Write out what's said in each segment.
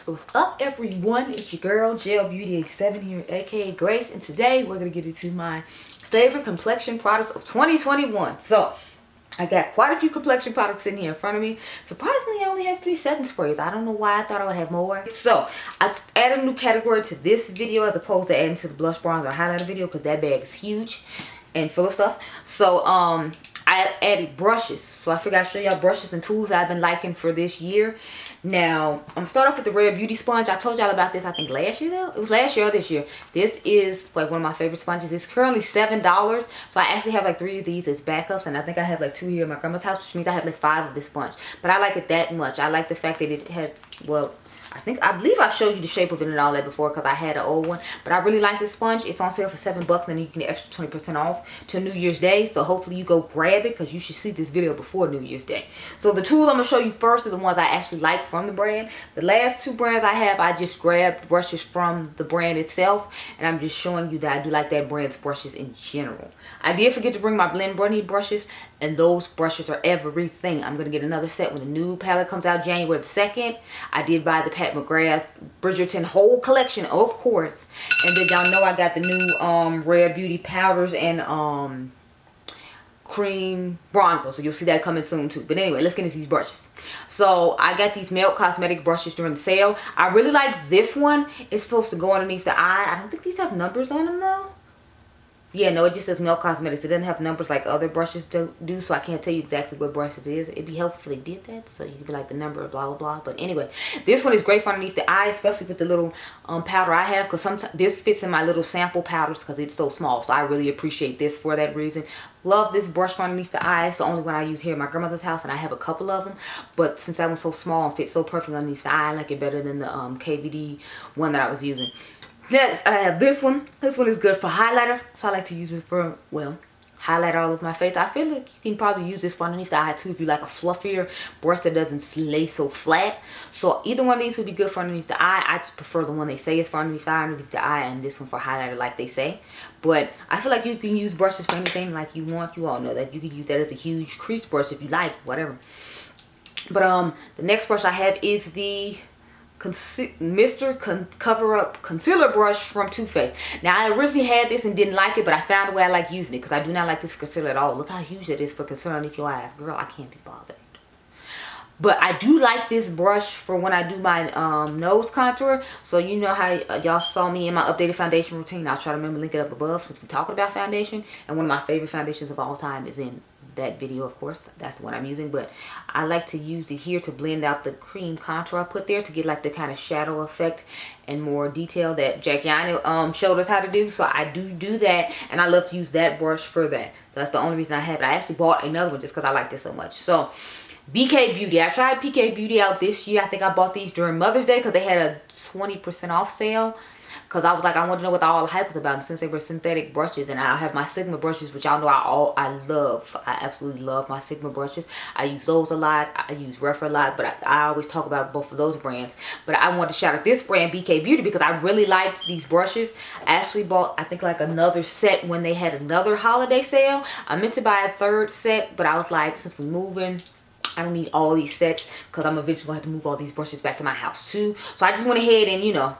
So what's up, everyone? It's your girl Gel Beauty 87 here, aka Grace, and today we're gonna get into my favorite complexion products of 2021. So I got quite a few complexion products in here in front of me. Surprisingly, I only have 3 setting sprays. I don't know why. I thought I would have more. So I added a new category to this video as opposed to adding to the blush, bronzer, or highlighter video because that bag is huge and full of stuff. So I added brushes. So I figured I'd show y'all brushes and tools I've been liking for this year. Now, I'm gonna start off with the Rare Beauty sponge. I told y'all about this, I think last year though. It was last year or this year. This is like one of my favorite sponges. It's currently $7. So I actually have like 3 of these as backups, and I think I have like 2 here at my grandma's house, which means I have like 5 of this sponge. But I like it that much. I like the fact that it has, well, I believe I showed you the shape of it and all that before because I had an old one. But I really like this sponge. It's on sale for $7 and you can get extra 20% off till New Year's Day. So hopefully you go grab it because you should see this video before New Year's Day. So the tools I'm going to show you first are the ones I actually like from the brand. The last 2 brands I have, I just grabbed brushes from the brand itself. And I'm just showing you that I do like that brand's brushes in general. I did forget to bring my Blend Bunny brushes, and those brushes are everything. I'm going to get another set when the new palette comes out January the 2nd. I did buy the McGrath Bridgerton whole collection, of course. And then y'all know I got the new Rare Beauty powders and cream bronzer. So you'll see that coming soon too. But anyway, let's get into these brushes. So I got these Mented Cosmetics brushes during the sale. I really like this one. It's supposed to go underneath the eye. I don't think these have numbers on them though. Yeah, no, it just says Mented Cosmetics. It doesn't have numbers like other brushes do, so I can't tell you exactly what brush it is. It'd be helpful if they did that, so you could be like the number, blah, blah, blah. But anyway, this one is great for underneath the eye, especially with the little powder I have, because sometimes this fits in my little sample powders because it's so small. So I really appreciate this for that reason. Love this brush for underneath the eye. It's the only one I use here at my grandmother's house, and I have a couple of them. But since that one's so small and fits so perfectly underneath the eye, I like it better than the KVD one that I was using. Next, I have this one. This one is good for highlighter. So I like to use it for, well, highlight all of my face. I feel like you can probably use this for underneath the eye too if you like a fluffier brush that doesn't lay so flat. So either one of these would be good for underneath the eye. I just prefer the one they say is for underneath the eye, and this one for highlighter like they say. But I feel like you can use brushes for anything like you want. You all know that you can use that as a huge crease brush if you like, whatever. But the next brush I have is the Mr. Cover Up Concealer Brush from Too Faced. Now, I originally had this and didn't like it, but I found a way I like using it because I do not like this concealer at all. Look how huge it is for concealer underneath your eyes. Girl, I can't be bothered. But I do like this brush for when I do my nose contour. So you know how y'all saw me in my updated foundation routine. I'll try to remember to link it up above since we're talking about foundation. And one of my favorite foundations of all time is in that video, of course. That's the one I'm using. But I like to use it here to blend out the cream contour I put there to get like the kind of shadow effect and more detail that Jackie showed us how to do. So I do that, and I love to use that brush for that. So that's the only reason I have it. I actually bought another one just because I like this so much. So BK Beauty. I tried BK Beauty out this year. I think I bought these during Mother's Day because they had a 20% off sale. Because I was like, I wanted to know what all the hype was about. And since they were synthetic brushes, and I have my Sigma brushes, which y'all know I love. I absolutely love my Sigma brushes. I use those a lot. I use Refer a lot. But I always talk about both of those brands. But I wanted to shout out this brand, BK Beauty, because I really liked these brushes. I actually bought, I think, like another set when they had another holiday sale. I meant to buy a 3rd set, but I was like, since we're moving, I don't need all these sets because I'm eventually going to have to move all these brushes back to my house too. So I just went ahead and, you know,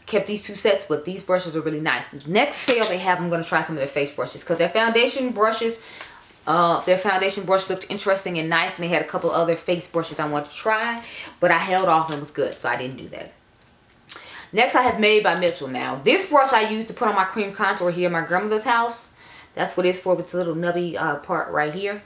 kept these 2 sets, but these brushes are really nice. Next sale they have, I'm going to try some of their face brushes because their foundation brushes, their foundation brush looked interesting and nice, and they had a couple other face brushes I wanted to try, but I held off and it was good, so I didn't do that. Next I have Made by Mitchell. Now this brush I use to put on my cream contour here at my grandmother's house. That's what it's for. It's a little nubby part right here.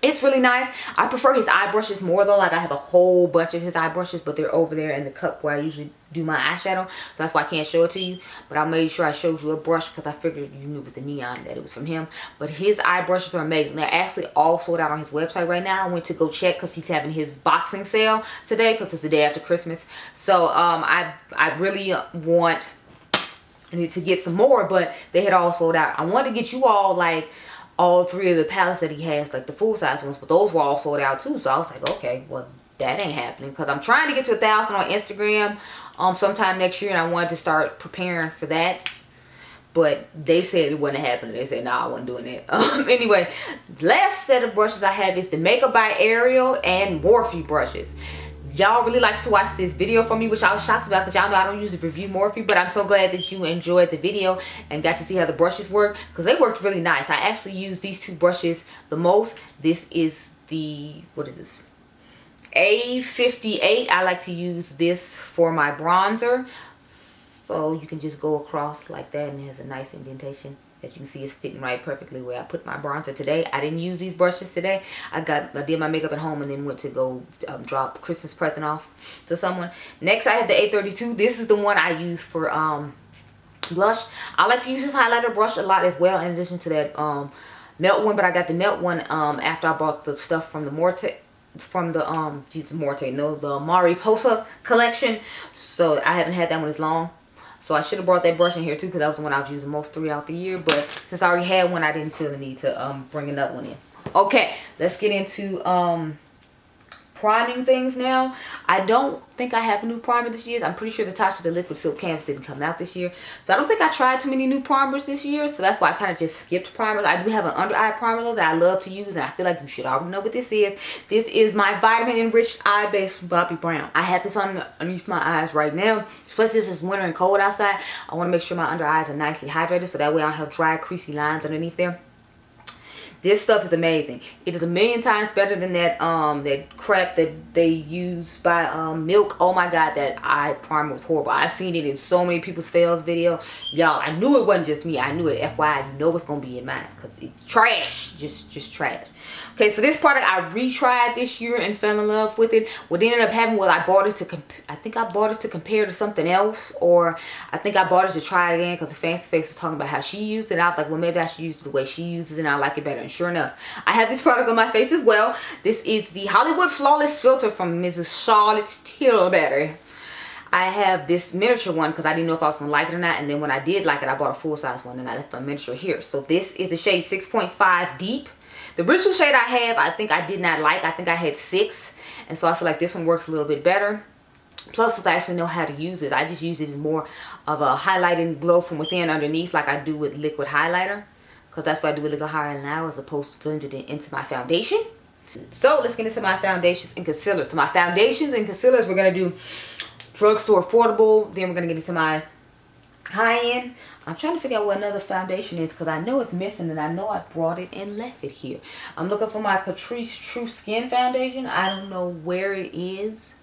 It's really nice. I prefer his eye brushes more though. Like I have a whole bunch of his eye brushes, but they're over there in the cup where I usually do my eyeshadow. So that's why I can't show it to you. But I made sure I showed you a brush because I figured you knew with the neon that it was from him. But his eye brushes are amazing. They're actually all sold out on his website right now. I went to go check because he's having his boxing sale today because it's the day after Christmas. So I really want to get some more, but they had all sold out. I wanted to get you all like all 3 of the palettes that he has, like the full size ones, but those were all sold out too. So I was like, okay, well that ain't happening because I'm trying to get to 1,000 on Instagram sometime next year, and I wanted to start preparing for that. But they said it wasn't happening. They said, nah, I wasn't doing it. Anyway, last set of brushes I have is the Makeup by Ariel and Morphe brushes. y'all really like to watch this video from me, which I was shocked about because y'all know I don't usually review Morphe, but I'm so glad that you enjoyed the video and got to see how the brushes work, because they worked really nice. I actually use these two brushes the most. This is the, what is this? A58. I like to use this for my bronzer. So you can just go across like that, and it has a nice indentation. As you can see, it's fitting right perfectly where I put my bronzer today. I didn't use these brushes today. I did my makeup at home and then went to go drop Christmas present off to someone. Next, I have the A32. This is the one I use for blush. I like to use this highlighter brush a lot as well, in addition to that melt one. But I got the melt one after I bought the stuff from the the Mariposa collection. So I haven't had that one as long. So I should have brought that brush in here too, because that was the one I was using most throughout the year. But since I already had one, I didn't feel the need to bring another one in. Okay, let's get into priming things now. I don't think I have a new primer this year. I'm pretty sure the Tatcha the Liquid Silk Canvas didn't come out this year. So I don't think I tried too many new primers this year. So that's why I kind of just skipped primers. I do have an under eye primer though that I love to use, and I feel like you should already know what this is. This is my Vitamin Enriched Eye Base from Bobbi Brown. I have this on underneath my eyes right now. Especially since it's winter and cold outside. I want to make sure my under eyes are nicely hydrated, so that way I don't have dry, creasy lines underneath there. This stuff is amazing. It is a million times better than that that crap that they use by Milk. Oh my god, that eye primer was horrible. I've seen it in so many people's fails video. Y'all, I knew it wasn't just me. I knew it. FYI, you know what's gonna be in mine, because it's trash. Just trash. Okay, so this product I retried this year and fell in love with it. What ended up happening was I bought it to I think I bought it to compare to something else, or I think I bought it to try it again because the Fancy Face was talking about how she used it. I was like, well, maybe I should use it the way she uses it, and I like it better. And sure enough, I have this product on my face as well. This is the Hollywood Flawless Filter from Mrs. Charlotte Tilbury. I have this miniature one because I didn't know if I was going to like it or not. And then when I did like it, I bought a full-size one, and I left my miniature here. So this is the shade 6.5 Deep. The original shade I have, I think I did not like. I think I had 6. And so I feel like this one works a little bit better. Plus, I actually know how to use it. I just use it as more of a highlighting glow from within underneath, like I do with liquid highlighter. Because that's what I do with liquid highlighter now, as opposed to blending it into my foundation. So let's get into my foundations and concealers. So my foundations and concealers, we're going to do drugstore affordable. Then we're going to get into my high-end. I'm trying to figure out what another foundation is, because I know it's missing, and I know I brought it and left it here. I'm looking for my Catrice True Skin foundation. I don't know where it is.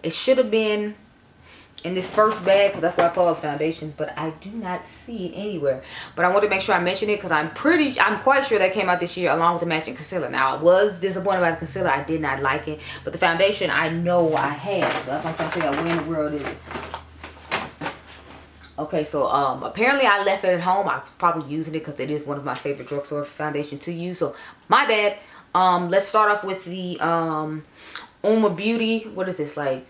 It should have been in this first bag, because that's what I put all the foundations, but I do not see it anywhere. But I want to make sure I mention it, because I'm quite sure that came out this year along with the matching concealer. Now, I was disappointed by the concealer. I did not like it, but the foundation I know I have, so that's why I'm trying to figure out where in the world is it. Okay, so apparently I left it at home. I was probably using it because it is one of my favorite drugstore foundations to use. So my bad. Let's start off with the UOMA Beauty. What is this, like?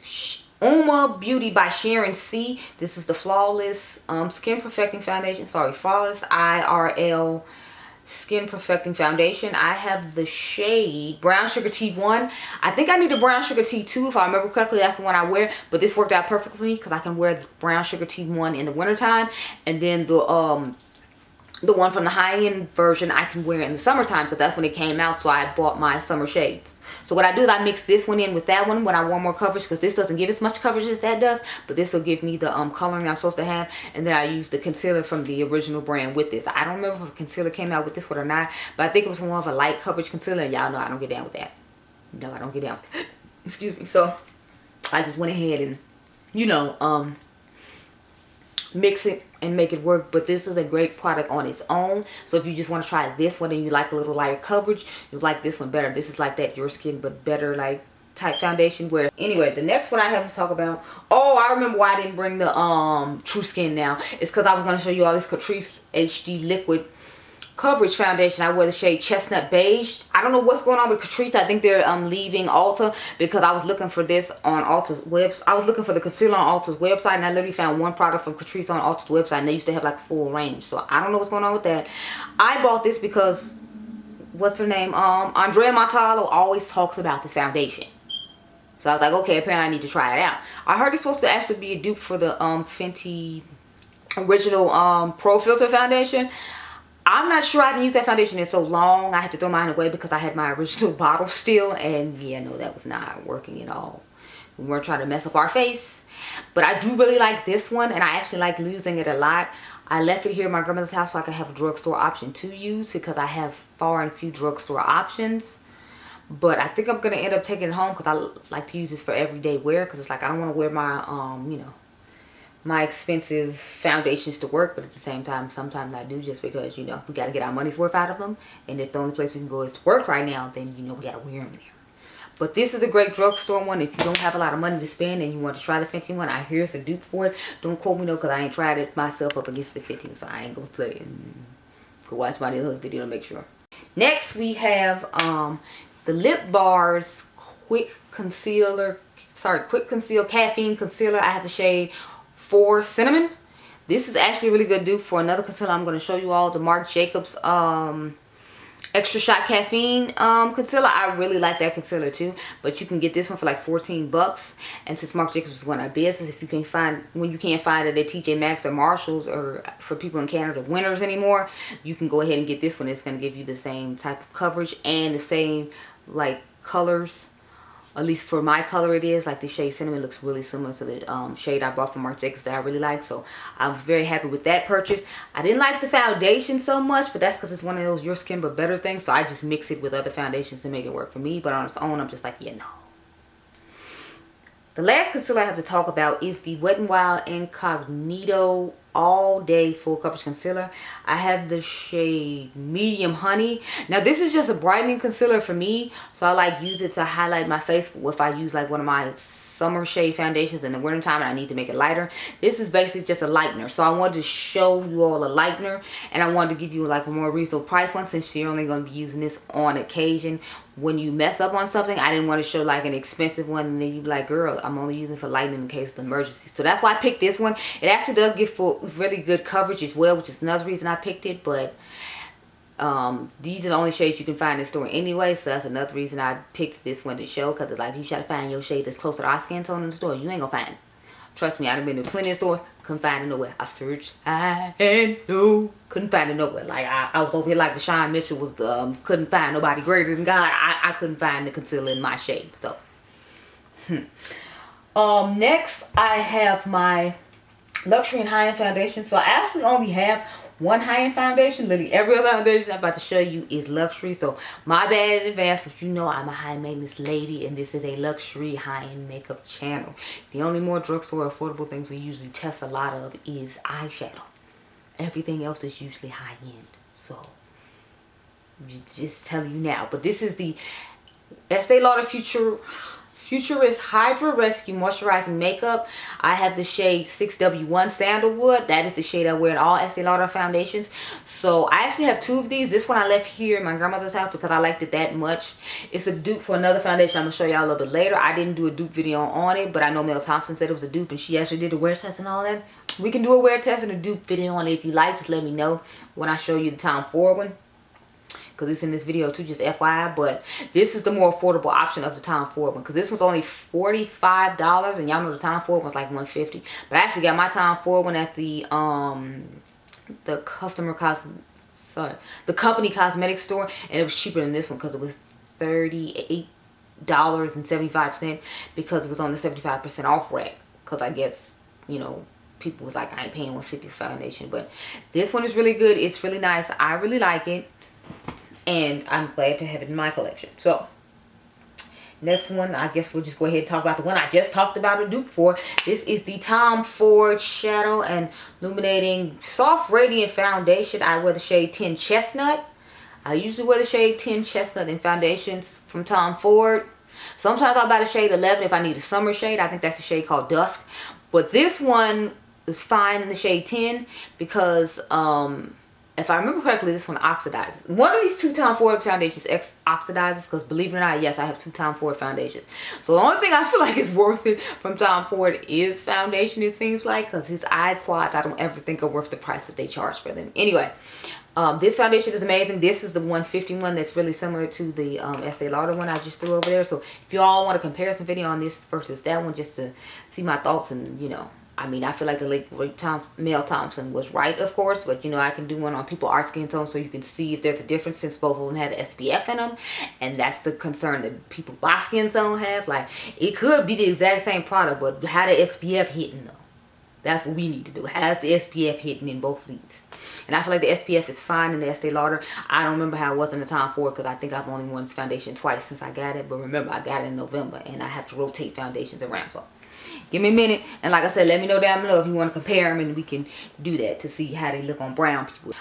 UOMA Beauty by Sharon C. This is the Flawless Skin Perfecting Foundation. Sorry, Flawless IRL Skin Perfecting Foundation. I have the shade Brown Sugar T1. I think I need a Brown Sugar T2 if I remember correctly. That's the one I wear, but this worked out perfectly for me because I can wear the Brown Sugar T1 in the wintertime, and then the one from the high-end version I can wear in the summertime, because that's when it came out. So I bought my summer shades. So what I do is I mix this one in with that one when I want more coverage, because this doesn't give as much coverage as that does, but this will give me the coloring I'm supposed to have. And then I use the concealer from the original brand with this. I don't remember if a concealer came out with this one or not, but I think it was more of a light coverage concealer, and y'all know I don't get down with that. No, I don't get down with that. Excuse me. So I just went ahead and, you know, mix it and make it work. But this is a great product on its own. So if you just want to try this one and you like a little lighter coverage, you like this one better. This is like that Your Skin but better like type foundation. Where anyway, the next one I have to talk about, oh, I remember why I didn't bring the True Skin now. It's because I was going to show you all this Catrice HD liquid coverage foundation. I wear the shade Chestnut Beige. I don't know what's going on with Catrice. I think they're leaving Ulta, because I was looking for this on Ulta's website. I was looking for the concealer on Ulta's website, and I literally found one product from Catrice on Ulta's website, and they used to have like full range. So I don't know what's going on with that. I bought this because, what's her name? Andrea Montalvo always talks about this foundation. So I was like, okay, apparently I need to try it out. I heard it's supposed to actually be a dupe for the Fenty original Pro Filter foundation. I'm not sure. I haven't used that foundation in so long. I had to throw mine away because I had my original bottle still. And yeah, no, that was not working at all. We weren't trying to mess up our face. But I do really like this one, and I actually like using it a lot. I left it here at my grandmother's house so I could have a drugstore option to use, because I have far and few drugstore options. But I think I'm going to end up taking it home, because I like to use this for everyday wear, because it's like I don't want to wear my, you know, my expensive foundations to work, but at the same time sometimes I do, just because, you know, we got to get our money's worth out of them, and if the only place we can go is to work right now, then, you know, we got to wear them there. But this is a great drugstore one if you don't have a lot of money to spend and you want to try the Fenty one. I hear it's a dupe for it. Don't quote me though, because I ain't tried it myself up against the Fenty, so I ain't gonna say it. Go watch my other video to make sure. Next we have the Lip Bars Quick Conceal Caffeine Concealer. I have the shade 4 Cinnamon. This is actually a really good dupe for another concealer I'm going to show you all, the Marc Jacobs Extra Shot Caffeine concealer. I really like that concealer too, but you can get this one for like 14 bucks. And since Marc Jacobs is one of our business, if you can find, when you can't find it at TJ Maxx or Marshalls, or for people in Canada, Winners anymore, you can go ahead and get this one. It's going to give you the same type of coverage and the same like colors. At least for my color it is. Like the shade Cinnamon looks really similar to the shade I bought from Marc Jacobs that I really like. So I was very happy with that purchase. I didn't like the foundation so much, but that's because it's one of those your skin but better things. So I just mix it with other foundations to make it work for me. But on its own, I'm just like, yeah, no. The last concealer I have to talk about is the Wet n Wild Incognito All Day Full Coverage Concealer. I have the shade Medium Honey. Now this is just a brightening concealer for me, so I like use it to highlight my face if I use like one of my summer shade foundations in the winter time and I need to make it lighter. This is basically just a lightener, so I wanted to show you all a lightener, and I wanted to give you like a more reasonable price one, since you're only going to be using this on occasion when you mess up on something. I didn't want to show like an expensive one and then you be like, girl, I'm only using it for lightening in case of emergency. So that's why I picked this one. It actually does give full really good coverage as well, which is another reason I picked it. But these are the only shades you can find in the store anyway, so that's another reason I picked this one to show, because it's like you try to find your shade that's closer to our skin tone in the store, you ain't gonna find it. Trust me, I've been to plenty of stores, couldn't find it nowhere. I searched, couldn't find it nowhere. Like I was over here like Vashawn Mitchell was couldn't find nobody greater than God. I couldn't find the concealer in my shade. So next I have my luxury and high-end foundation. So I actually only have one high-end foundation. Literally every other foundation I'm about to show you is luxury, so my bad in advance, but you know I'm a high maintenance lady and this is a luxury high-end makeup channel. The only more drugstore affordable things we usually test a lot of is eyeshadow. Everything else is usually high-end, so just telling you now. But this is the Estee Lauder Futurist Hydra Rescue Moisturizing Makeup. I have the shade 6W1 Sandalwood. That is the shade I wear in all Estee Lauder foundations. So I actually have two of these. This one I left here in my grandmother's house because I liked it that much. It's a dupe for another foundation I'm going to show y'all a little bit later. I didn't do a dupe video on it, but I know Mel Thompson said it was a dupe and she actually did a wear test and all that. We can do a wear test and a dupe video on it if you like. Just let me know when I show you the Tom Ford one, because it's in this video too, just FYI. But this is the more affordable option of the Tom Ford one, because this one's only $45, and y'all know the Tom Ford one's like $150. But I actually got my Tom Ford one at the company cosmetic store, and it was cheaper than this one because it was $38.75 because it was on the 75% off rack. Because I guess, you know, people was like, I ain't paying $150 for foundation. But this one is really good. It's really nice. I really like it, and I'm glad to have it in my collection. So next one, I guess we'll just go ahead and talk about the one I just talked about a dupe for. This is the Tom Ford Shadow and Illuminating Soft Radiant Foundation. I wear the shade 10 Chestnut. I usually wear the shade 10 Chestnut in foundations from Tom Ford. Sometimes I'll buy the shade 11 if I need a summer shade. I think that's the shade called Dusk. But this one is fine in the shade 10 because if I remember correctly, this one oxidizes. One of these two Tom Ford foundations oxidizes, because believe it or not, yes, I have two Tom Ford foundations. So the only thing I feel like is worth it from Tom Ford is foundation, it seems like, because his eye quads, I don't ever think are worth the price that they charge for them. Anyway, this foundation is amazing. This is the 151 that's really similar to the Estee Lauder one I just threw over there. So if you all want a comparison video on this versus that one, just to see my thoughts and, you know, I mean, I feel like the late Mel Thompson was right, of course, but you know, I can do one on people our skin tone so you can see if there's a difference, since both of them have SPF in them, and that's the concern that people my skin tone have. Like, it could be the exact same product, but how the SPF hitting though? That's what we need to do. How's the SPF hitting in both of these? And I feel like the SPF is fine in the Estee Lauder. I don't remember how it was in the time for it, because I think I've only worn this foundation twice since I got it. But remember, I got it in November, and I have to rotate foundations around. So give me a minute, and like I said, let me know down below if you want to compare them, and we can do that to see how they look on brown people.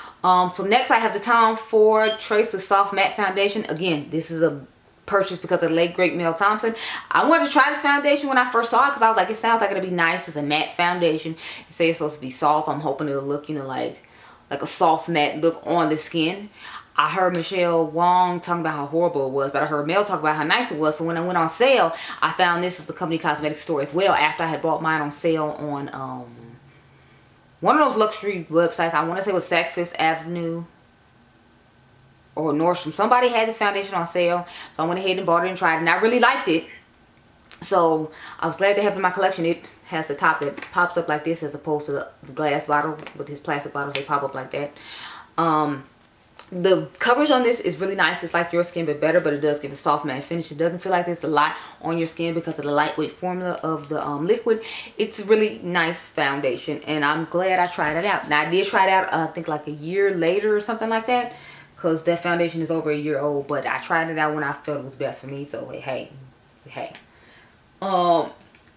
So next I have the Tom Ford Tracer Soft Matte Foundation. Again, this is a purchase because of the late great Mel Thompson. I wanted to try this foundation when I first saw it, because I was like, it sounds like it'll be nice as a matte foundation. It says it's supposed to be soft. I'm hoping it'll look, you know, like a soft matte look on the skin. I heard Michelle Wong talking about how horrible it was, but I heard Mel talk about how nice it was. So when I went on sale, I found this is the Company Cosmetic store as well, after I had bought mine on sale on one of those luxury websites. I want to say it was Saks Fifth Avenue or Nordstrom. Somebody had this foundation on sale, so I went ahead and bought it and tried it, and I really liked it. So I was glad to have it in my collection. It has the top that pops up like this, as opposed to the glass bottle. With his plastic bottles, they pop up like that. The coverage on this is really nice. It's like your skin, but better, but it does give a soft matte finish. It doesn't feel like there's a lot on your skin because of the lightweight formula of the liquid. It's a really nice foundation, and I'm glad I tried it out. Now, I did try it out, I think like a year later or something like that, because that foundation is over a year old, but I tried it out when I felt it was best for me. So hey.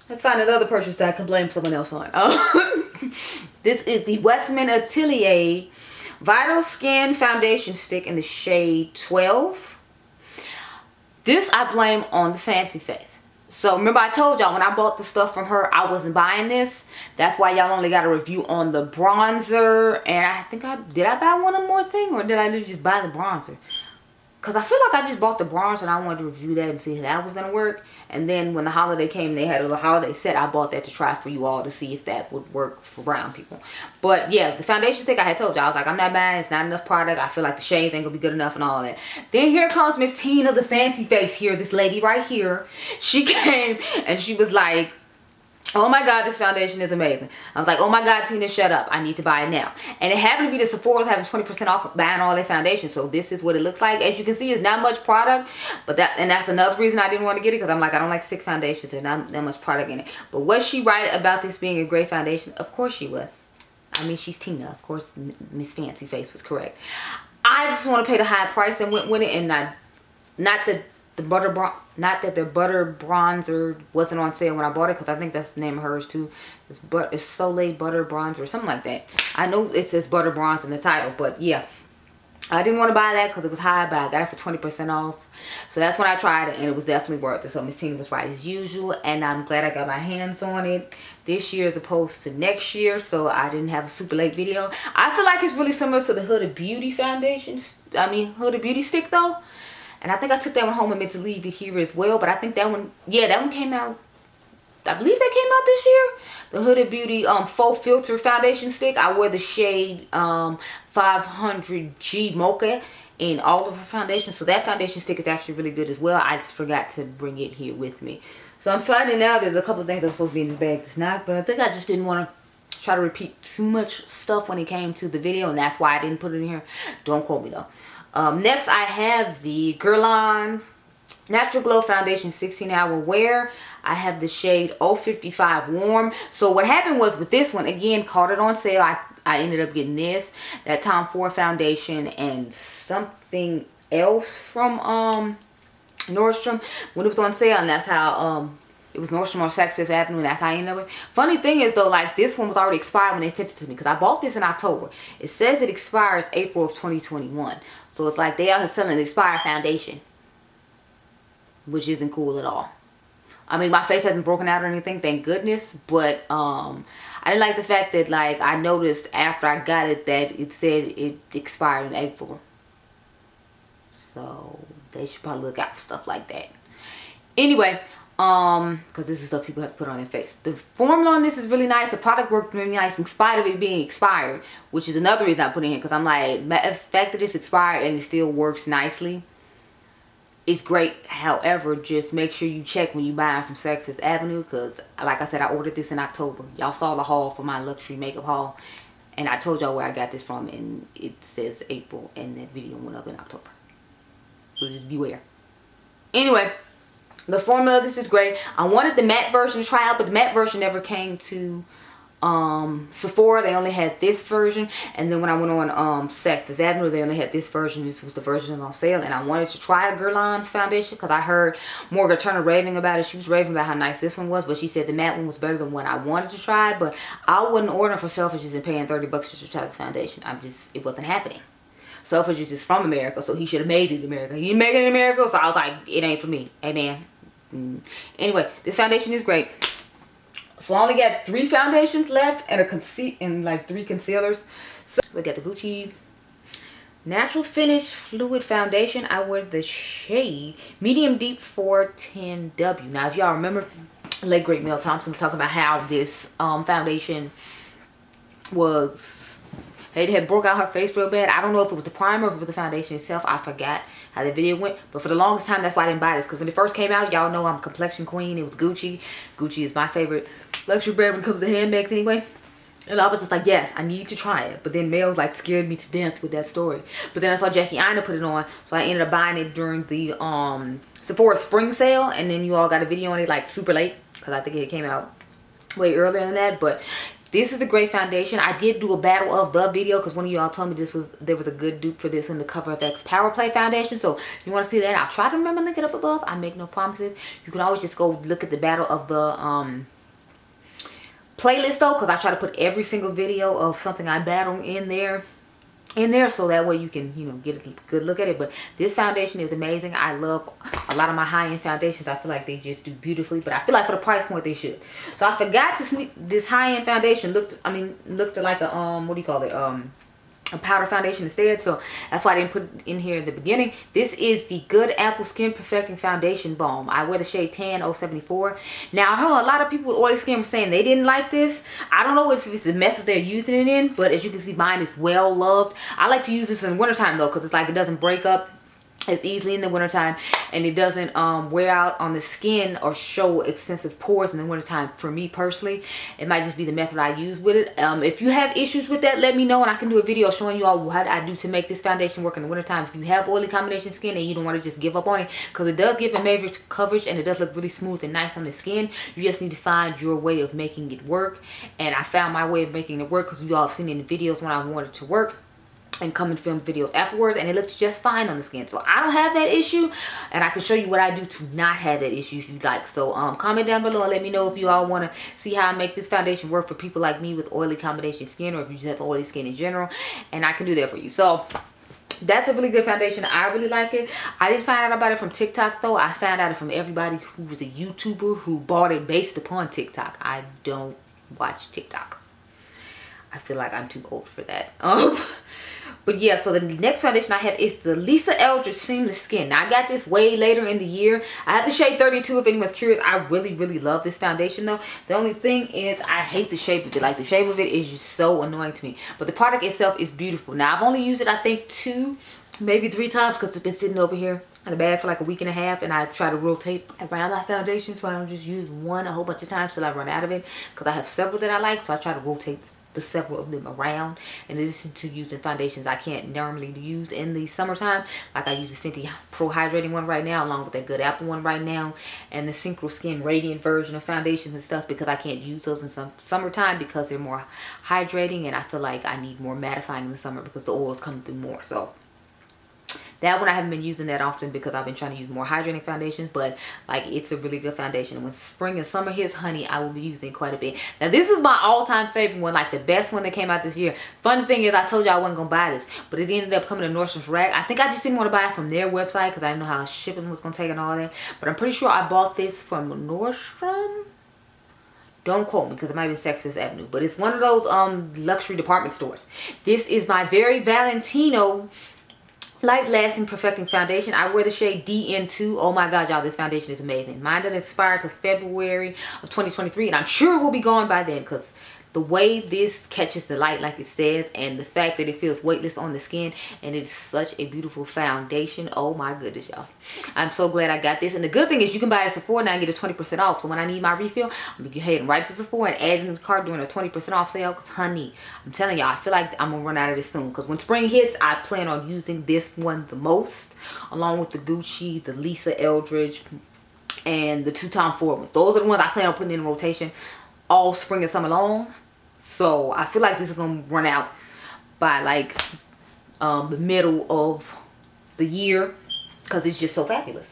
Let's find another purchase that I can blame someone else on. This is the Westman Atelier Vital Skin Foundation Stick in the shade 12. This I blame on the Fancy Face. So remember, I told y'all when I bought the stuff from her, I wasn't buying this. That's why y'all only got a review on the bronzer. And I think did I buy one more thing, or did I just buy the bronzer? Because I feel like I just bought the bronzer and I wanted to review that and see if that was going to work. And then when the holiday came, they had a little holiday set. I bought that to try for you all to see if that would work for brown people. But yeah, the foundation stick, I had told you, I was like, I'm not buying it. It's not enough product. I feel like the shades ain't going to be good enough and all that. Then here comes Miss Tina, the Fancy Face here. This lady right here. She came and she was like, oh my God, this foundation is amazing. I was like, oh my God, Tina, shut up. I need to buy it now. And it happened to be that Sephora's having 20% off buying all their foundation. So this is what it looks like. As you can see, it's not much product. But that's another reason I didn't want to get it. Because I'm like, I don't like sick foundations. There's not that much product in it. But was she right about this being a great foundation? Of course she was. I mean, she's Tina. Of course, Miss Fancy Face was correct. I just want to pay the high price and went with it. And not that the butter bronzer wasn't on sale when I bought it, because I think that's the name of hers too. It's Soleil butter bronzer or something like that. I know it says butter bronze in the title, but yeah, I didn't want to buy that because it was high, but I got it for 20% off. So that's when I tried it, and it was definitely worth it. So Miss Tina was right as usual, and I'm glad I got my hands on it this year as opposed to next year, so I didn't have a super late video. I feel like it's really similar to the Huda Beauty foundations. I mean, Huda Beauty stick though. And I think I took that one home and meant to leave it here as well. But I think that one, yeah, that one came out, I believe that came out this year. The Huda Beauty Faux Filter Foundation Stick. I wear the shade 500G Mocha in all of her foundations. So that foundation stick is actually really good as well. I just forgot to bring it here with me. So I'm finding out there's a couple of things that were supposed to be in this bag that's not. But I think I just didn't want to try to repeat too much stuff when it came to the video. And that's why I didn't put it in here. Don't quote me though. Next I have the Guerlain Natural Glow Foundation 16-hour wear. I have the shade 055 Warm. So what happened was with this one, again, caught it on sale. I ended up getting this, that Tom Ford foundation, and something else from Nordstrom when it was on sale, and that's how it was Nordstrom on Saks Fifth Avenue, and that's how I ended up with. Funny thing is though, like this one was already expired when they sent it to me, because I bought this in October. It says it expires April of 2021. So it's like they are selling the expired foundation, which isn't cool at all. I mean, my face hasn't broken out or anything, thank goodness. But I didn't like the fact that, like, I noticed after I got it that it said it expired in April. So they should probably look out for stuff like that. Anyway, because this is stuff people have to put on their face. The formula on this is really nice. The product worked really nice in spite of it being expired, which is another reason I put it in here, because I'm like, the fact that it's expired and it still works nicely, it's great. However, just make sure you check when you buy it from Saks Fifth Avenue, because like I said, I ordered this in October. Y'all saw the haul for my luxury makeup haul, and I told y'all where I got this from, and it says April, and that video went up in October. So just beware. Anyway, the formula of this is great. I wanted the matte version to try out, but the matte version never came to Sephora. They only had this version, and then when I went on Saks Fifth Avenue, they only had this version. This was the version that was on sale, and I wanted to try a Guerlain foundation because I heard Morgan Turner raving about it. She was raving about how nice this one was, but she said the matte one was better than what I wanted to try. But I wasn't ordering for Selfridges and paying $30 just to try this foundation. It wasn't happening. Selfridges is from America, so he should have made it in America. He didn't make it in America, so I was like, it ain't for me. Amen. Anyway, this foundation is great. So I only got 3 foundations left and like 3 concealers. So we got the Gucci Natural Finish Fluid Foundation. I wear the shade Medium Deep 410W. Now, if y'all remember, late great Mel Thompson was talking about how this foundation was, it had broke out her face real bad. I don't know if it was the primer or if it was the foundation itself. I forgot how the video went, but for the longest time, that's why I didn't buy this, because when it first came out, y'all know I'm a complexion queen. It was Gucci. Gucci is my favorite luxury brand when it comes to handbags anyway. And I was just like, yes, I need to try it. But then Mel like scared me to death with that story. But then I saw Jackie Aina put it on, so I ended up buying it during the Sephora spring sale, and then you all got a video on it like super late, because I think it came out way earlier than that. But this is a great foundation. I did do a battle of the video because one of y'all told me there was a good dupe for this in the Cover FX Power Play foundation. So if you want to see that, I'll try to remember to link it up above. I make no promises. You can always just go look at the battle of the playlist though, because I try to put every single video of something I battle in there, so that way you can, you know, get a good look at it. But this foundation is amazing. I love a lot of my high-end foundations. I feel like they just do beautifully, but I feel like for the price point they should. So I forgot to sneak this high-end foundation. Looked like a what do you call it, a powder foundation instead, so that's why I didn't put it in here in the beginning. This is the Good Apple Skin Perfecting Foundation Balm. I wear the shade Tan 074. Now I heard a lot of people with oily skin were saying they didn't like this. I don't know if it's the mess that they're using it in, but as you can see, mine is well loved. I like to use this in the wintertime though, because it's like it doesn't break up as easily in the wintertime, and it doesn't wear out on the skin or show extensive pores in the wintertime. For me personally, it might just be the method I use with it. If you have issues with that, let me know, and I can do a video showing you all what I do to make this foundation work in the wintertime. If you have oily combination skin and you don't want to just give up on it, because it does give amazing coverage and it does look really smooth and nice on the skin, you just need to find your way of making it work. And I found my way of making it work, because you all have seen it in the videos when I wanted to work and come and film videos afterwards, and it looks just fine on the skin. So I don't have that issue, and I can show you what I do to not have that issue if you'd like. So comment down below and let me know if you all want to see how I make this foundation work for people like me with oily combination skin, or if you just have oily skin in general, and I can do that for you. So that's a really good foundation. I really like it. I didn't find out about it from TikTok though. I found out from everybody who was a YouTuber who bought it based upon TikTok. I don't watch TikTok. I feel like I'm too old for that. But yeah, so the next foundation I have is the Lisa Eldridge Seamless Skin. Now I got this way later in the year. I have the shade 32 if anyone's curious. I really, really love this foundation though. The only thing is I hate the shape of it. Like the shape of it is just so annoying to me. But the product itself is beautiful. Now I've only used it I think 2, maybe 3 times, because it's been sitting over here in a bag for like a week and a half, and I try to rotate around my foundation so I don't just use one a whole bunch of times till I run out of it, because I have several that I like, so I try to rotate the several of them around in addition to using foundations I can't normally use in the summertime. Like I use the Fenty Pro Hydrating one right now, along with that Good Apple one right now, and the Synchro Skin Radiant version of foundations and stuff, because I can't use those in some summertime because they're more hydrating, and I feel like I need more mattifying in the summer because the oil is coming through more. So that one I haven't been using that often because I've been trying to use more hydrating foundations, but like it's a really good foundation. And when spring and summer hits, honey, I will be using it quite a bit. Now this is my all-time favorite one, like the best one that came out this year. Funny thing is, I told you I wasn't gonna buy this, but it ended up coming to Nordstrom's Rack. I think I just didn't want to buy it from their website because I didn't know how shipping was gonna take and all that. But I'm pretty sure I bought this from Nordstrom. Don't quote me because it might be Saks Fifth Avenue, but it's one of those luxury department stores. This is my Very Valentino Light Lasting Perfecting Foundation. I wear the shade DN2. Oh my god, y'all, this foundation is amazing. Mine doesn't expire till February of 2023, and I'm sure it will be gone by then because the way this catches the light like it says, and the fact that it feels weightless on the skin, and it's such a beautiful foundation. Oh my goodness, y'all. I'm so glad I got this. And the good thing is you can buy it at Sephora now and get a 20% off. So when I need my refill, I'm gonna go ahead and right to Sephora and add it in the cart during a 20% off sale. Because honey, I'm telling y'all, I feel like I'm gonna run out of this soon. Because when spring hits, I plan on using this one the most, along with the Gucci, the Lisa Eldridge, and the two Tom Ford ones. Those are the ones I plan on putting in rotation all spring and summer long. So I feel like this is gonna run out by like the middle of the year, because it's just so fabulous.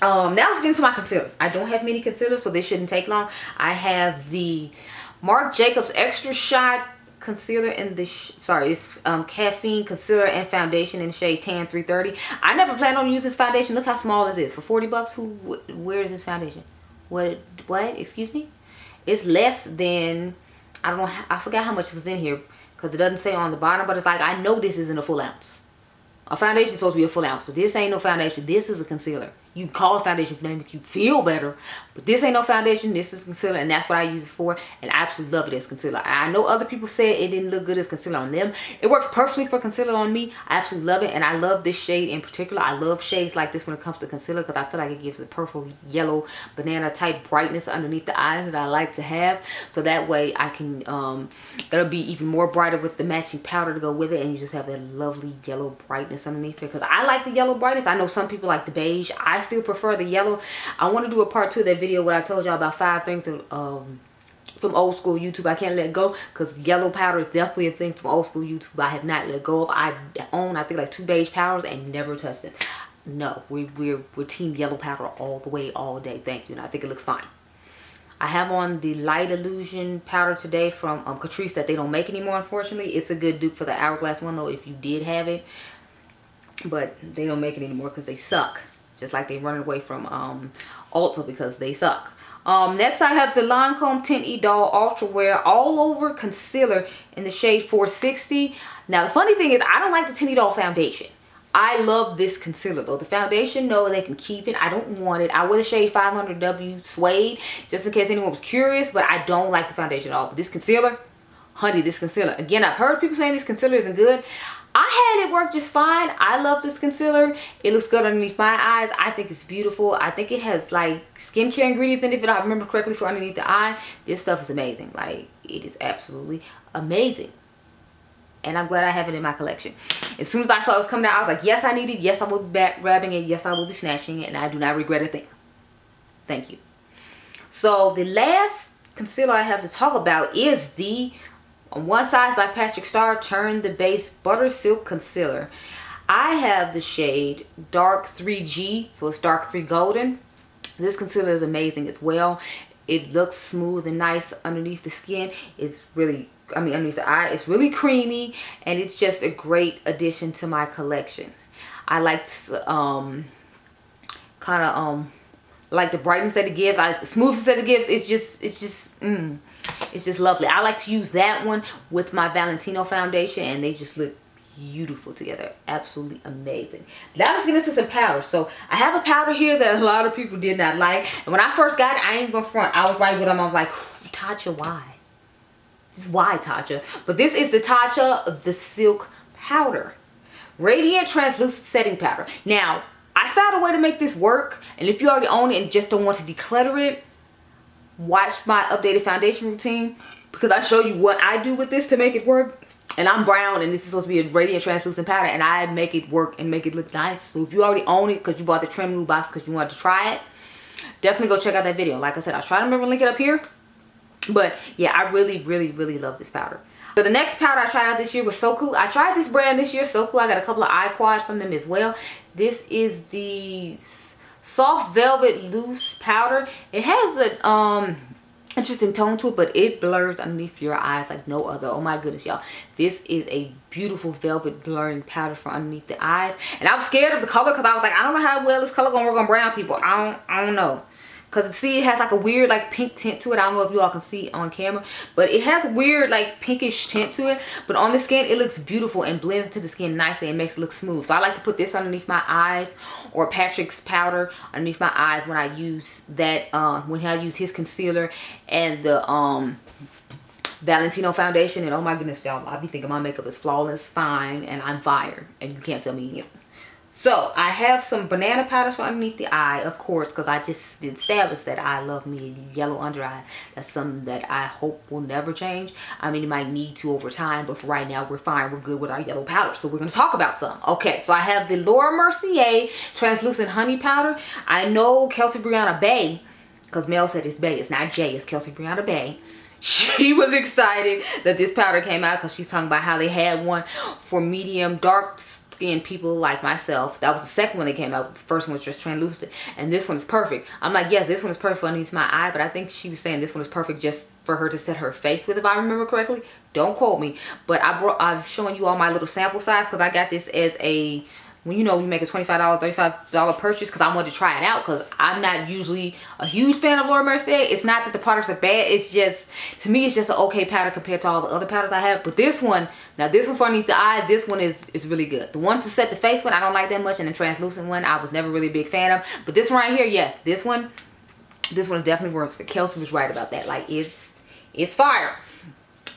Now let's get into my concealers. I don't have many concealers, so this shouldn't take long. I have the Marc Jacobs Extra Shot concealer in the it's caffeine concealer and foundation in the shade Tan 330. I never planned on using this foundation. Look how small this is for 40 bucks. Where is this foundation? What excuse me? It's less than, I don't know, I forgot how much was in here because it doesn't say on the bottom, but it's like, I know this isn't a full ounce. A foundation is supposed to be a full ounce, so this ain't no foundation. This is a concealer. You can call it foundation to make you feel better, but this ain't no foundation. This is concealer, and that's what I use it for, and I absolutely love it as concealer. I know other people said it didn't look good as concealer on them. It works perfectly for concealer on me. I absolutely love it, and I love this shade in particular. I love shades like this when it comes to concealer because I feel like it gives a purple, yellow, banana type brightness underneath the eyes that I like to have. So that way I can, it'll be even more brighter with the matching powder to go with it, and you just have that lovely yellow brightness underneath it because I like the yellow brightness. I know some people like the beige. I still prefer the yellow. I want to do a part 2 of that video where I told y'all about 5 things from old school YouTube I can't let go, because yellow powder is definitely a thing from old school YouTube I have not let go of. I own, I think, like 2 beige powders and never touched them. No, we're team yellow powder all the way, all day. Thank you, and I think it looks fine. I have on the Light Illusion powder today from Catrice that they don't make anymore, unfortunately. It's a good dupe for the Hourglass one though if you did have it, but they don't make it anymore because they suck. Just like they run away from Ulta because they suck. Next I have the Lancome Tint Idol Ultra Wear All Over Concealer in the shade 460. Now the funny thing is I don't like the Tint Idol foundation. I love this concealer though. The foundation, no, they can keep it. I don't want it. I wear the shade 500W Suede just in case anyone was curious, but I don't like the foundation at all. But this concealer, honey, this concealer. Again, I've heard people saying this concealer isn't good. I had it work just fine. I love this concealer. It looks good underneath my eyes. I think it's beautiful. I think it has like skincare ingredients in it, if I remember correctly, for underneath the eye. This stuff is amazing. Like, it is absolutely amazing. And I'm glad I have it in my collection. As soon as I saw it was coming out, I was like, yes, I need it. Yes, I will be back grabbing it. Yes, I will be snatching it. And I do not regret a thing. Thank you. So the last concealer I have to talk about is the On One Size by Patrick Starr Turn the Base Butter Silk Concealer. I have the shade Dark 3G, so it's Dark 3 Golden. This concealer is amazing as well. It looks smooth and nice underneath the skin. It's really, underneath the eye, it's really creamy, and it's just a great addition to my collection. I like like the brightness that it gives. I like the smoothness that it gives. It's just lovely. I like to use that one with my Valentino foundation, and they just look beautiful together. Absolutely amazing. Now let's get into some powder. So I have a powder here that a lot of people did not like, and when I first got it, I ain't gonna front, I was right with them. I was like, Tatcha, why? Just why, Tatcha? But this is the Tatcha The Silk Powder Radiant Translucent Setting Powder. Now I found a way to make this work, and if you already own it and just don't want to declutter it, watch my updated foundation routine, because I show you what I do with this to make it work. And I'm brown, and this is supposed to be a radiant translucent powder, and I make it work and make it look nice. So if you already own it because you bought the Trim New box because you wanted to try it, definitely go check out that video. Like I said, I'll try to remember to link it up here. But yeah, I really love this powder. So the next powder I tried out this year was So Cool. I tried this brand this year, So Cool. I got a couple of eye quads from them as well. This is the Soft Velvet Loose Powder. It has the interesting tone to it, but it blurs underneath your eyes like no other. Oh my goodness, y'all, this is a beautiful velvet blurring powder for underneath the eyes. And I was scared of the color because I was like, I don't know how well this color gonna work on brown people. I don't know, because see, it has like a weird like pink tint to it. I don't know if you all can see on camera, but it has a weird like pinkish tint to it, but on the skin it looks beautiful and blends into the skin nicely and makes it look smooth. So I like to put this underneath my eyes, or Patrick's powder underneath my eyes when I use that when I use his concealer and the Valentino foundation, and oh my goodness, y'all, I be thinking my makeup is flawless, fine, and I'm fire, and you can't tell me anything. So I have some banana powders for underneath the eye, of course, because I just established that I love me a yellow under eye. That's something that I hope will never change. I mean, it might need to over time, but for right now, we're fine. We're good with our yellow powder. So we're going to talk about some. Okay, so I have the Laura Mercier Translucent Honey Powder. I know Kelsey Brianna Bay, because Mel said it's Bay. It's not J, it's Kelsey Brianna Bay. She was excited that this powder came out because she's talking about how they had one for medium dark skin people like myself. That was the second one that came out. The first one was just translucent, and this one is perfect. I'm like, yes, this one is perfect for underneath my eye, but I think she was saying this one is perfect just for her to set her face with, if I remember correctly. Don't quote me, but I've shown you all my little sample size because I got this as a, when you know you make a $25, $35 purchase, because I wanted to try it out because I'm not usually a huge fan of Laura Mercier. It's not that the products are bad. It's just, to me, it's just an okay powder compared to all the other powders I have. But this one, now this one for underneath the eye, this one is really good. The one to set the face with, I don't like that much, and the translucent one, I was never really a big fan of. But this one right here, yes, this one is definitely worth it. Kelsey was right about that. Like, it's fire.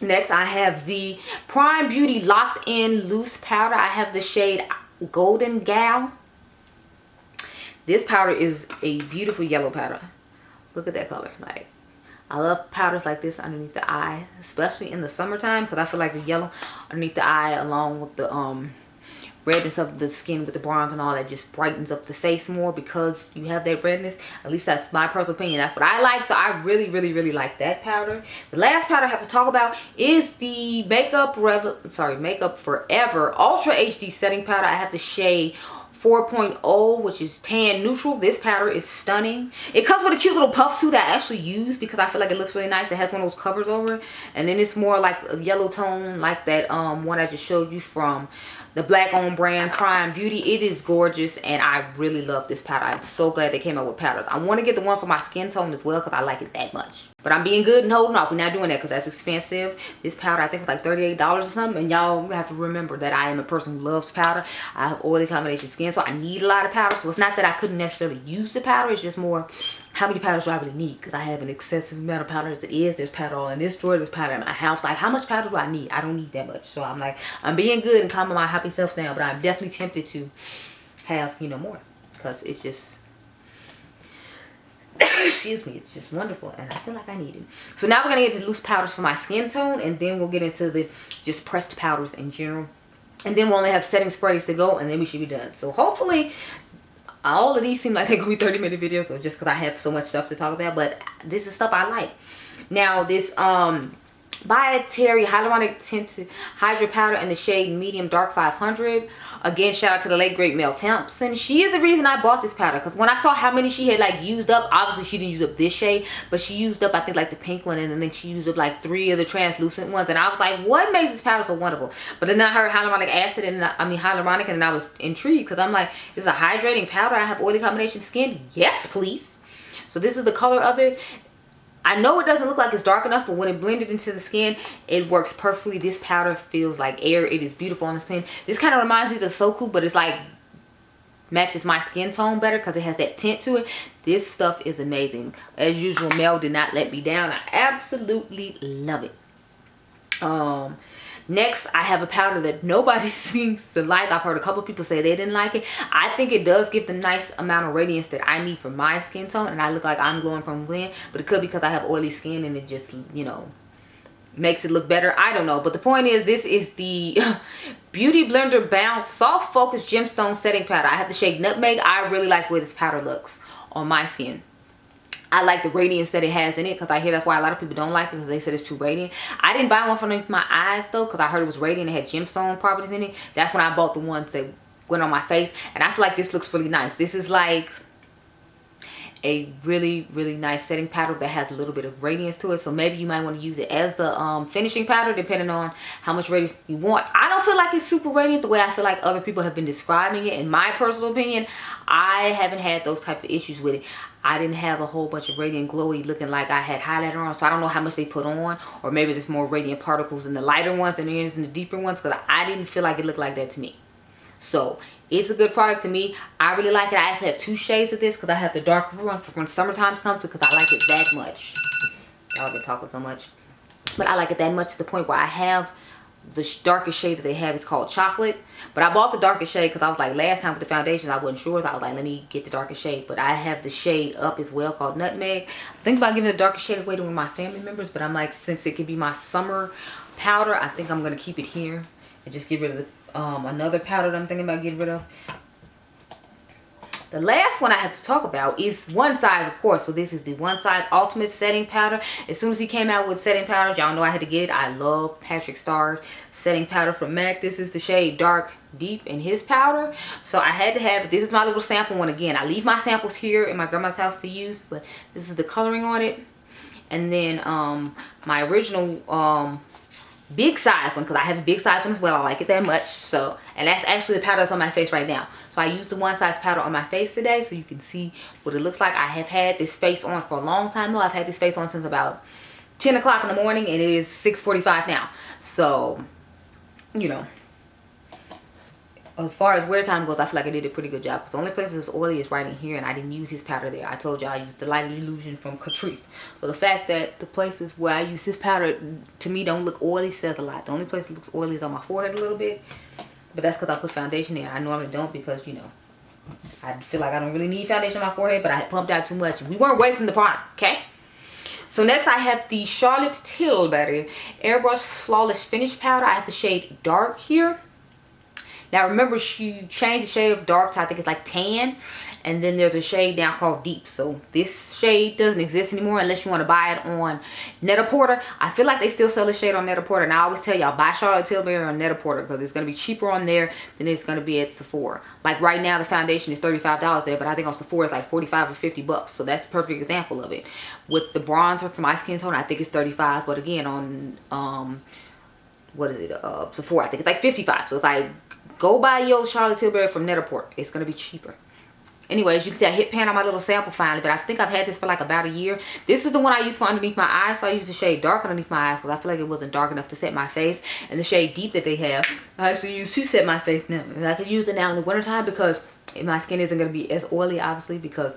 Next, I have the Prime Beauty Locked In Loose Powder. I have the shade Golden Gal. This powder is a beautiful yellow powder. Look at that color. Like, I love powders like this underneath the eye, especially in the summertime, because I feel like the yellow underneath the eye along with the redness of the skin with the bronze and all that just brightens up the face more because you have that redness. At least that's my personal opinion. That's what I like. So I really, really, really like that powder. The last powder I have to talk about is the Makeup Forever Ultra HD Setting Powder. I have the shade 4.0, which is tan neutral. This powder is stunning. It comes with a cute little puff suit that I actually use because I feel like it looks really nice. It has one of those covers over it, and then it's more like a yellow tone, like that one I just showed you from the black owned brand Prime Beauty. It is gorgeous, and I really love this powder. I'm so glad they came out with powders. I want to get the one for my skin tone as well because I like it that much. But I'm being good and holding off. We're not doing that because that's expensive. This powder I think was like $38 or something. And y'all have to remember that I am a person who loves powder. I have oily combination skin, so I need a lot of powder. So it's not that I couldn't necessarily use the powder. It's just more, how many powders do I really need? Because I have an excessive amount of powder as it is. There's powder all in this drawer. There's powder in my house. Like, how much powder do I need? I don't need that much. So I'm like, I'm being good and calming my happy self down. But I'm definitely tempted to have, you know, more. Because it's just, excuse me, it's just wonderful, and I feel like I need it. So now we're gonna get to loose powders for my skin tone, and then we'll get into the just pressed powders in general, and then we'll only have setting sprays to go, and then we should be done. So hopefully all of these seem like they're gonna be 30-minute videos, or just because I have so much stuff to talk about, but this is stuff I like. Now this by Terry Hyaluronic Tinted Hydra Powder in the shade Medium Dark 500. Again, shout out to the late great Mel Thompson. She is the reason I bought this powder, because when I saw how many she had like used up, obviously she didn't use up this shade, but she used up I think like the pink one, and then she used up like 3 of the translucent ones, and I was like, what makes this powder so wonderful? But then I heard hyaluronic acid, and hyaluronic, and I was intrigued because I'm like, it's a hydrating powder. I have oily combination skin. Yes, please. So this is the color of it. I know it doesn't look like it's dark enough, but when it blended into the skin, it works perfectly. This powder feels like air. It is beautiful on the skin. This kind of reminds me of the Soku, but it's like matches my skin tone better because it has that tint to it. This stuff is amazing. As usual, Mel did not let me down. I absolutely love it. Next, I have a powder that nobody seems to like. I've heard a couple of people say they didn't like it. I think it does give the nice amount of radiance that I need for my skin tone, and I look like I'm glowing from within, but it could be because I have oily skin and it just, you know, makes it look better. I don't know, but the point is, this is the Beauty Blender Bounce Soft Focus Gemstone Setting Powder. I have the shade Nutmeg. I really like the way this powder looks on my skin. I like the radiance that it has in it, because I hear that's why a lot of people don't like it, because they said it's too radiant. I didn't buy one for underneath my eyes though, because I heard it was radiant. It had gemstone properties in it. That's when I bought the ones that went on my face, and I feel like this looks really nice. This is like a really, really nice setting powder that has a little bit of radiance to it. So maybe you might want to use it as the finishing powder, depending on how much radiance you want. I don't feel like it's super radiant the way I feel like other people have been describing it. In my personal opinion, I haven't had those type of issues with it. I didn't have a whole bunch of radiant glowy looking like I had highlighter on, so I don't know how much they put on, or maybe there's more radiant particles in the lighter ones than there is in the deeper ones, because I didn't feel like it looked like that to me. So it's a good product to me. I really like it. I actually have 2 shades of this because I have the darker one for when summertime comes, because I like it that much. Y'all been talking so much. but I like it that much to the point where I have the darkest shade that they have is called Chocolate. But I bought the darkest shade because I was like, last time with the foundations I wasn't sure, so I was like, let me get the darkest shade. But I have the shade up as well called Nutmeg. I think about giving the darkest shade away to one of my family members, but I'm like, since it could be my summer powder, I think I'm going to keep it here and just get rid of the another powder that I'm thinking about getting rid of. The last one I have to talk about is One Size, of course. So this is the One Size Ultimate Setting Powder. As soon as he came out with setting powders, y'all know I had to get it. I love Patrick Starr's setting powder from MAC. This is the shade Dark Deep in his powder. So I had to have it. This is my little sample one again. I leave my samples here in my grandma's house to use, but this is the coloring on it. And then my original big size one, because I have a big size one as well. I like it that much. So, and that's actually the powder that's on my face right now. So I used the One Size powder on my face today so you can see what it looks like. I have had this face on for a long time though. I've had this face on since about 10 o'clock in the morning, and it is 6:45 now. So, you know, as far as wear time goes, I feel like I did a pretty good job. The only place that's oily is right in here, and I didn't use his powder there. I told you I used the Light Illusion from Catrice. So the fact that the places where I use his powder, to me, don't look oily says a lot. The only place that looks oily is on my forehead a little bit. But that's because I put foundation there. I normally don't because, you know, I feel like I don't really need foundation on my forehead, but I had pumped out too much. We weren't wasting the product, okay? So next I have the Charlotte Tilbury Airbrush Flawless Finish Powder. I have the shade Dark here. Now remember, she changed the shade of dark to, I think it's like tan. And then there's a shade now called Deep. So this shade doesn't exist anymore unless you want to buy it on Net-a-Porter. I feel like they still sell this shade on Net-a-Porter. And I always tell y'all, buy Charlotte Tilbury on Net-a-Porter because it's going to be cheaper on there than it's going to be at Sephora. Like right now, the foundation is $35 there. But I think on Sephora it's like 45 or 50 bucks. So that's the perfect example of it. With the bronzer for my skin tone, I think it's 35. But again, on, what is it? Sephora, I think it's like 55. So it's like, go buy your Charlotte Tilbury from Net-a-Porter. It's going to be cheaper. Anyways, you can see I hit pan on my little sample finally, but I think I've had this for like about a year. This is the one I use for underneath my eyes, so I use the shade Dark underneath my eyes because I feel like it wasn't dark enough to set my face. And the shade Deep that they have, I actually use to set my face now. And I can use it now in the wintertime because my skin isn't going to be as oily, obviously, because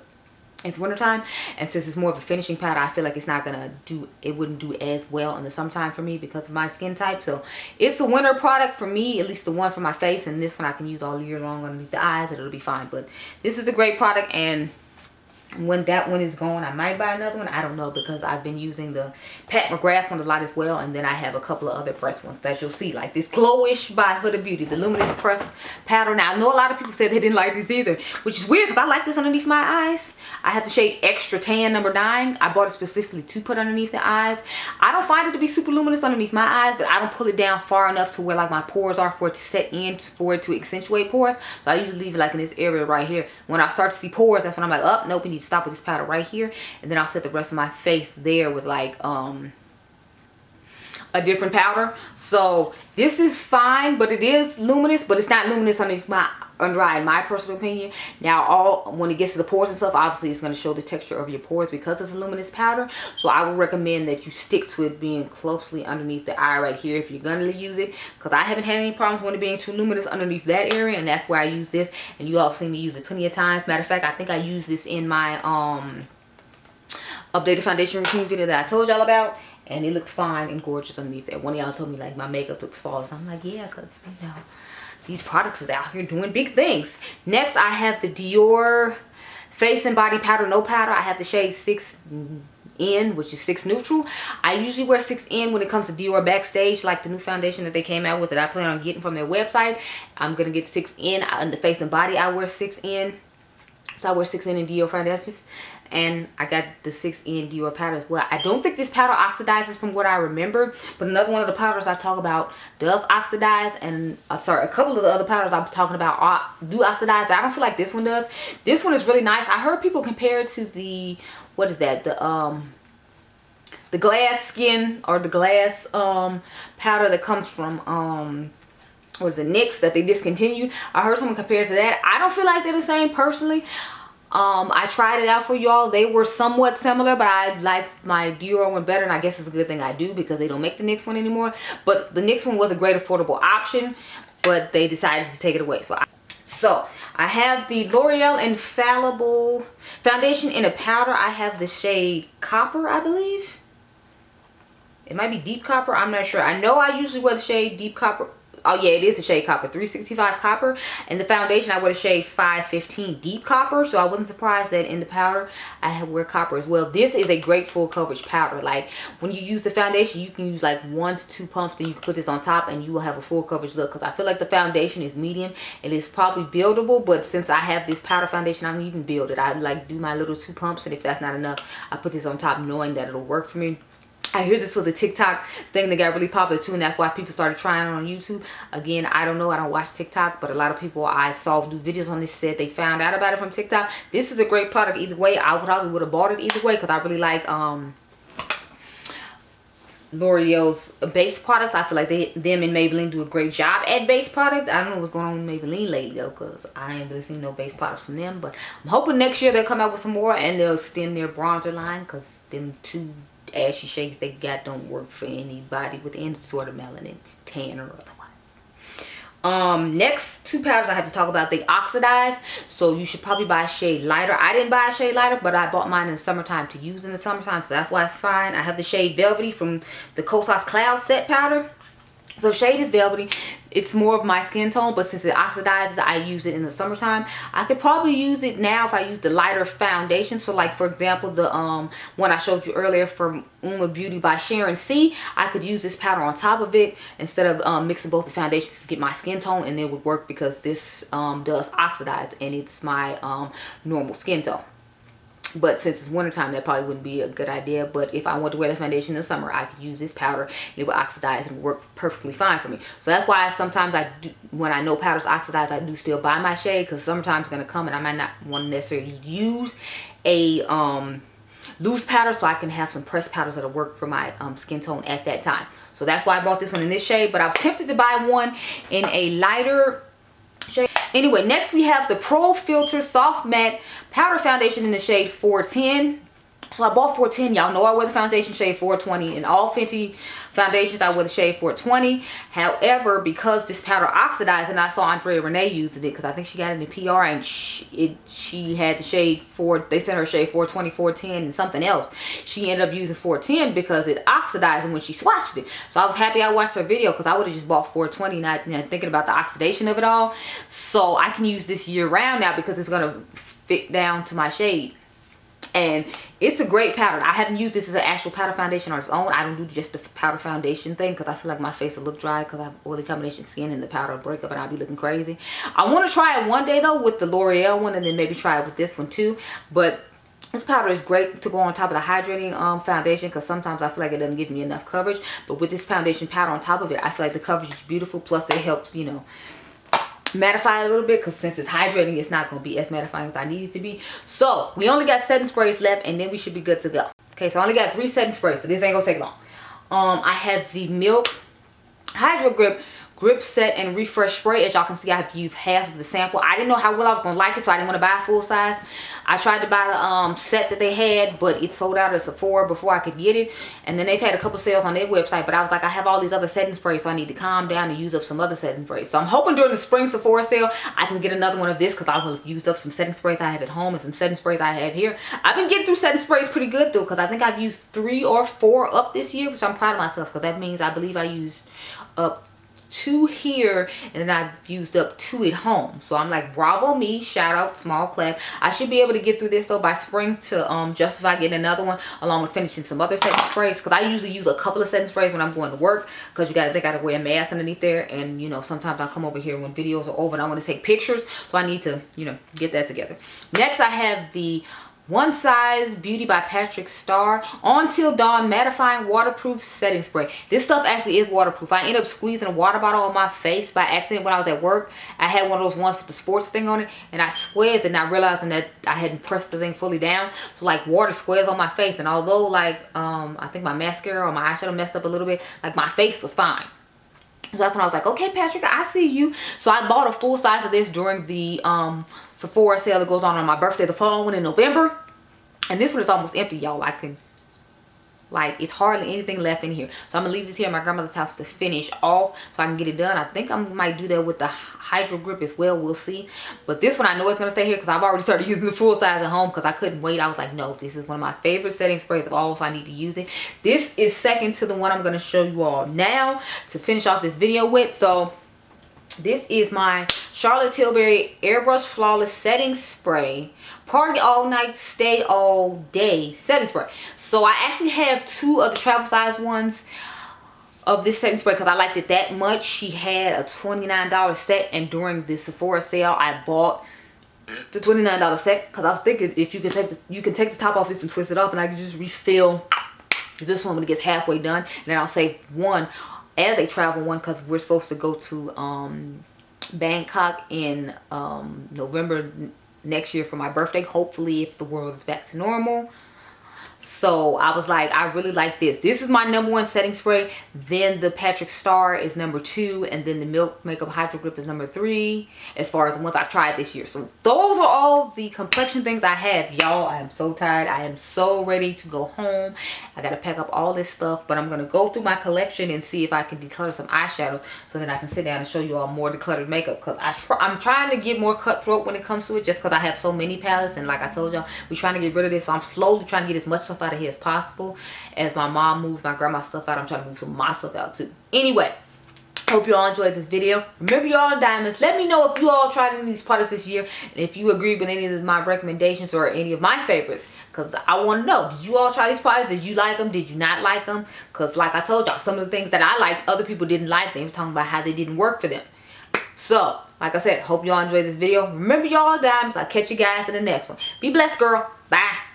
it's wintertime. And since it's more of a finishing powder, I feel like it's not gonna do, it wouldn't do as well in the summertime for me because of my skin type. So it's a winter product for me, at least the one for my face, and this one I can use all year long underneath the eyes and it'll be fine. But this is a great product, and when that one is gone, I might buy another one. I don't know, because I've been using the Pat McGrath one a lot as well, and then I have a couple of other pressed ones that you'll see, like this Glowish by Huda Beauty, the Luminous Press Powder. Now I know a lot of people said they didn't like this either, which is weird because I like this underneath my eyes. I have the shade Extra Tan number 9. I bought it specifically to put underneath the eyes. I don't find it to be super luminous underneath my eyes, but I don't pull it down far enough to where like my pores are for it to set in, for it to accentuate pores. So I usually leave it like in this area right here. When I start to see pores, that's when I'm like, oh nope, we need to stop with this powder right here. And then I'll set the rest of my face there with like a different powder. So this is fine, but it is luminous, but it's not luminous underneath my under eye, in my personal opinion. Now when it gets to the pores and stuff, obviously it's going to show the texture of your pores because it's a luminous powder. So I would recommend that you stick to it being closely underneath the eye right here if you're going to use it, because I haven't had any problems with it being too luminous underneath that area, and that's where I use this. And you all seen me use it plenty of times. Matter of fact, I think I used this in my updated foundation routine video that I told y'all about, and it looked fine and gorgeous underneath there. One of y'all told me like my makeup looks flawless. I'm like, yeah, because you know, these products is out here doing big things. Next, I have the Dior Face and Body Powder No Powder. I have the shade 6N, which is 6 Neutral. I usually wear 6N when it comes to Dior Backstage, like the new foundation that they came out with that I plan on getting from their website. I'm going to get 6N. On the face and body, I wear 6N. So I wear 6N in Dior foundations. And I got the 6N Dior powder as well. I don't think this powder oxidizes from what I remember, but another one of the powders I talk about does oxidize, and sorry, a couple of the other powders I'm talking about do oxidize, but I don't feel like this one does. This one is really nice. I heard people compare it to the, what is that, the glass skin, or the glass powder that comes from what is it, NYX, that they discontinued. I heard someone compare it to that. I don't feel like they're the same personally. I tried it out for y'all. They were somewhat similar, but I liked my Dior one better, and I guess it's a good thing I do because they don't make the NYX one anymore. But the NYX one was a great affordable option, but they decided to take it away. So I have the L'Oreal Infallible Foundation in a powder. I have the shade Copper, I believe. It might be deep copper. I'm not sure. I know I usually wear the shade deep copper. Oh yeah, it is the shade copper, 365 copper. And the foundation, I wear the shade 515 deep copper. So I wasn't surprised that in the powder, I wear copper as well. This is a great full coverage powder. Like when you use the foundation, you can use like 1 to 2 pumps. Then you can put this on top and you will have a full coverage look. Because I feel like the foundation is medium. And it's probably buildable. But since I have this powder foundation, I don't even build it. I like do my little 2 pumps. And if that's not enough, I put this on top knowing that it'll work for me. I hear this was a TikTok thing that got really popular too, and that's why people started trying it on YouTube. Again, I don't know, I don't watch TikTok, but a lot of people I saw do videos on this said they found out about it from TikTok. This is a great product either way. I probably would have bought it either way because I really like L'Oreal's base products. I feel like them and Maybelline do a great job at base product. I don't know what's going on with Maybelline lately though, because I ain't really seen no base products from them. But I'm hoping next year they'll come out with some more and they'll extend their bronzer line, because them 2 ashy shades they got don't work for anybody with any sort of melanin, tan or otherwise. Next 2 powders I have to talk about, they oxidize, so you should probably buy a shade lighter. I didn't buy a shade lighter, but I bought mine in the summertime to use in the summertime, so that's why it's fine. I have the shade Velvety from the Kosas Cloud Set powder. So shade is velvety. It's more of my skin tone, but since it oxidizes, I use it in the summertime. I could probably use it now if I use the lighter foundation. So like for example, the one I showed you earlier from UOMA Beauty by Sharon C. I could use this powder on top of it instead of mixing both the foundations to get my skin tone, and it would work because this does oxidize and it's my normal skin tone. But since it's wintertime, that probably wouldn't be a good idea. But if I want to wear the foundation in the summer, I could use this powder and it would oxidize and work perfectly fine for me. So that's why sometimes I do, when I know powders oxidize, I do still buy my shade, because summertime's going to come and I might not want to necessarily use a loose powder, so I can have some pressed powders that'll work for my skin tone at that time. So that's why I bought this one in this shade, but I was tempted to buy one in a lighter shade. Anyway, next we have the Pro Filter Soft Matte Powder Foundation in the shade 410. So I bought 410. Y'all know I wear the foundation shade 420. In all Fenty foundations, I wear the shade 420. However, because this powder oxidized, and I saw Andrea Renee using it, because I think she got it in PR, and she had the shade 4, they sent her shade 420, 410, and something else. She ended up using 410 because it oxidized and when she swatched it. So I was happy I watched her video, because I would have just bought 420, not thinking about the oxidation of it all. So I can use this year round now because it's going to fit down to my shade. And it's a great powder. I haven't used this as an actual powder foundation on its own. I don't do just the powder foundation thing because I feel like my face will look dry because I have oily combination skin and the powder will break up and I'll be looking crazy. I want to try it one day though with the L'Oreal one, and then maybe try it with this one too. But this powder is great to go on top of the hydrating foundation, because sometimes I feel like it doesn't give me enough coverage. But with this foundation powder on top of it, I feel like the coverage is beautiful. Plus it helps, you know, mattify a little bit, because since it's hydrating, it's not going to be as mattifying as I need it to be. So we only got 7 sprays left and then we should be good to go. Okay, so I only got 3 setting sprays, so this ain't gonna take long. I have the Milk Hydro Grip Set and Refresh Spray. As y'all can see, I have used half of the sample. I didn't know how well I was gonna like it, so I didn't want to buy a full size. I tried to buy the set that they had, but it sold out at Sephora before I could get it. And then they've had a couple sales on their website, but I was like, I have all these other setting sprays, so I need to calm down and use up some other setting sprays. So I'm hoping during the spring Sephora sale, I can get another one of this, because I will have used up some setting sprays I have at home and some setting sprays I have here. I've been getting through setting sprays pretty good though, because I think I've used 3 or 4 up this year, which I'm proud of myself, because that means I believe I used up 2 here and then I've used up 2 at home. So I'm like, bravo me, shout out, small clap. I should be able to get through this though by spring to justify getting another one, along with finishing some other setting sprays, because I usually use a couple of setting sprays when I'm going to work, because they gotta wear a mask underneath there, and you know, sometimes I come over here when videos are over and I want to take pictures, so I need to, you know, get that together. Next I have the One Size Beauty by Patrice Star On Till Dawn Mattifying Waterproof Setting Spray. This stuff actually is waterproof. I ended up squeezing a water bottle on my face by accident when I was at work. I had one of those ones with the sports thing on it, and I squeezed it, not realizing that I hadn't pressed the thing fully down. So like water squeezed on my face, and although like I think my mascara or my eyeshadow messed up a little bit, like my face was fine. So that's when I was like, okay, Patrick, I see you. So I bought a full size of this during the Sephora sale that goes on my birthday, the following one in November. And this one is almost empty, y'all. I can Like, it's hardly anything left in here. So I'm gonna leave this here at my grandmother's house to finish off so I can get it done. I think I might do that with the Hydro Grip as well. We'll see. But this one I know it's gonna stay here because I've already started using the full size at home because I couldn't wait. I was like, no, this is one of my favorite setting sprays of all, so I need to use it. This is second to the one I'm gonna show you all now to finish off this video with. So this is my Charlotte Tilbury Airbrush Flawless Setting Spray. Party all night, stay all day setting spray. So I actually have two of the travel size ones of this setting spray because I liked it that much. She had a $29 set, and during the Sephora sale I bought the $29 set because I was thinking if you can take the top off this and twist it up, and I can just refill this one when it gets halfway done, and then I'll save one as a travel one because we're supposed to go to Bangkok in November next year for my birthday, hopefully, if the world is back to normal. So I was like, I really like this. This is my #1 setting spray. Then the Patrick Star is #2, and then the Milk Makeup Hydro Grip is #3 as far as the ones I've tried this year. So those are all the complexion things I have, y'all. I am so tired. I am so ready to go home. I gotta pack up all this stuff, but I'm gonna go through my collection and see if I can declutter some eyeshadows so then I can sit down and show you all more decluttered makeup, because I'm trying to get more cutthroat when it comes to it, just because I have so many palettes, and like I told y'all, we're trying to get rid of this, so I'm slowly trying to get as much stuff out of here as possible. As my mom moves my grandma's stuff out, I'm trying to move some of my stuff out too. Anyway, hope you all enjoyed this video. Remember, y'all are diamonds. Let me know if you all tried any of these products this year, and if you agree with any of my recommendations or any of my favorites, because I want to know, did you all try these products? Did you like them? Did you not like them? Because like I told y'all, some of the things that I liked, other people didn't like. They were talking about how they didn't work for them. So like I said, hope y'all enjoyed this video. Remember, y'all are diamonds. I'll catch you guys in the next one. Be blessed, girl. Bye.